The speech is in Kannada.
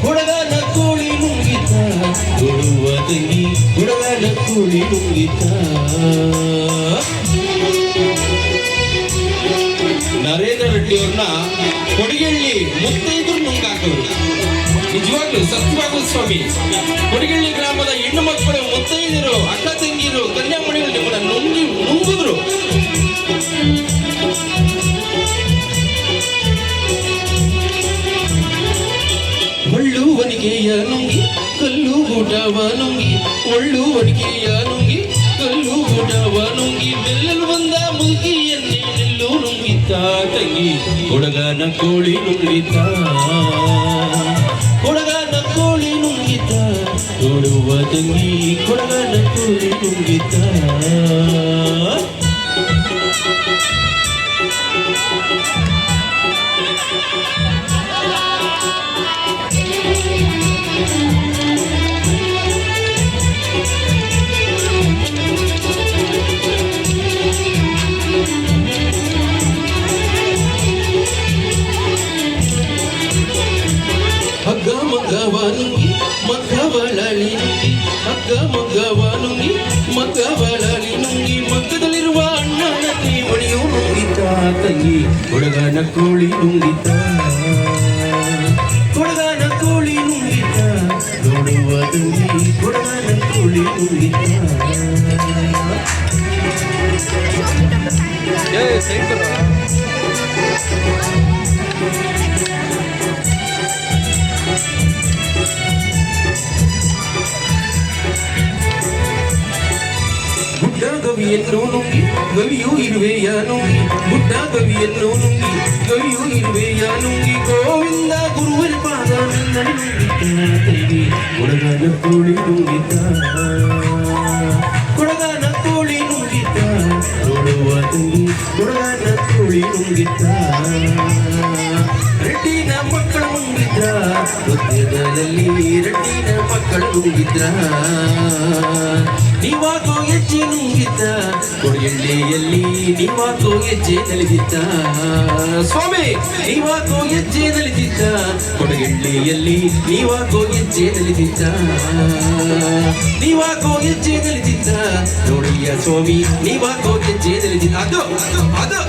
ಹುಡುಗನ ಕೋಳಿ ನುಂಗಿತ ಕೊಡುವ ತಂಗಿ ಹುಡುಗನ ಕೋಳಿ ನುಂಗಿತ ನರೇಂದ್ರ ರೆಡ್ಡಿ ಅವ್ರನ್ನ ಕೊಡಿಗಳ್ಳಿ ಮುತ್ತೈದರು ನುಂಗಾಕರು ನಿಜವಾಗ್ಲು ಸತ್ಯವಾಗ್ಲು ಸ್ವಾಮಿ ಕೊಡಿಗಳ್ಳಿ ಗ್ರಾಮದ ಹೆಣ್ಣು ಮಕ್ಕಳು ಮುತ್ತೈದರು ಅಕ್ಕ ತಂಗಿರು ಕನ್ಯಾಮಣಿಗಳು ನಿಮ್ಮನ್ನ ನುಂಗಿದ್ರು ಒಳ್ಳುವನಿಗೆಯ ನುಂಗಿ ಕಲ್ಲು ಊಟವ ನುಂಗಿ ಒಳ್ಳುವನಿಗೆಯ ನುಂಗಿ ಕಲ್ಲು ಊಟವ ನುಂಗಿ ಬೆಲ್ಲಲು ಬಂದ ಮುದುಕಿಯನ್ನೇ ನೆಲ್ಲು ನುಂಗಿತ ತಂಗಿ ಹುಡುಗನ ಕೋಳಿ ನುಂಗಿತ ಹುಡುಗನ ಕೋಳಿ ನುಂಗಿತ ನೋಡುವ ತಂಗಿ ಹುಡುಗನ ಕೋಳಿ ನುಂಗಿತ ಹಗ್ಗ ಮಗ್ಗವ ನುಂಗಿ ಮಗ್ಗವಳಲಿ ನುಂಗಿ ಹಗ್ಗ ಮಗ್ಗವ ನುಂಗಿ ಮಗ್ಗವಳಲಿ ನುಂಗಿ ಮಗ್ಗದಲ್ಲಿರುವ ಅಣ್ಣನಲ್ಲಿ ಮಣಿಯು ನುಂಗಿತ ತಂಗಿ ಹುಡುಗನ ಕೋಳಿ ನುಂಗಿತ ಹುಡುಗನ ಕೋಳಿ ನುಂಗಿತ ನೋಡುವ ತಂಗಿ ಹುಡುಗನ ಕೋಳಿ ನುಂಗಿತ ಗುಡ್ಡ ಗವಿಯನ್ನು ನುಂಗಿ ಗವಿಯೂ ಇರುವೆಯ ನುಂಗಿ ಗುಡ್ಡ ಗವಿಯನ್ನು ನುಂಗಿ ಗವಿಯೂ ಇರುವೆಯ ನುಂಗಿ ಗೋವಿಂದ ಗುರುವಿನ ಪಾದ ನುಂಗಿತ ಹುಡುಗನ ಕೋಳಿ ನುಂಗಿತ ಹುಡುಗನ ಕೋಳಿ ನುಂಗಿತ ನೋಡುವ ತಂಗಿ ಹುಡುಗನ ಕೋಳಿ ನುಂಗಿತ ರೆಡ್ಡಿನ ಮಕ್ಕಳು ನುಂಗಿದ್ರ ಉದ್ಯದಲ್ಲಿ ರೆಡ್ಡಿನ ಮಕ್ಕಳು ನುಂಗಿದ್ರ ನೀವಾಗೋ ಹೆಜ್ಜೆ ನುಂಗಿದ್ದ ಕೊಡಿಗಳ್ಳಿಯಲ್ಲಿ ನೀವಾಗೋ ಹೆಜ್ಜೆ ನಲಿದಿದ್ದ ಸ್ವಾಮಿ ನೀವಾಗೋ ಹೆಜ್ಜೆ ನಲಿದಿದ್ದ ಕೊಡಿಗಳ್ಳಿಯಲ್ಲಿ ನೀವಾಗೋ ಹೆಜ್ಜೆ ನಲಿದಿದ್ದ ನೀವಾಗೋ ಹೆಜ್ಜೆ ನಲಿದಿದ್ದ ನೋಡಿಯ ಸ್ವಾಮಿ ನೀವಾಗೋ ಹೆಜ್ಜೆ ನಲಿದಿದ್ದ ಅದು ಅದು ಅದು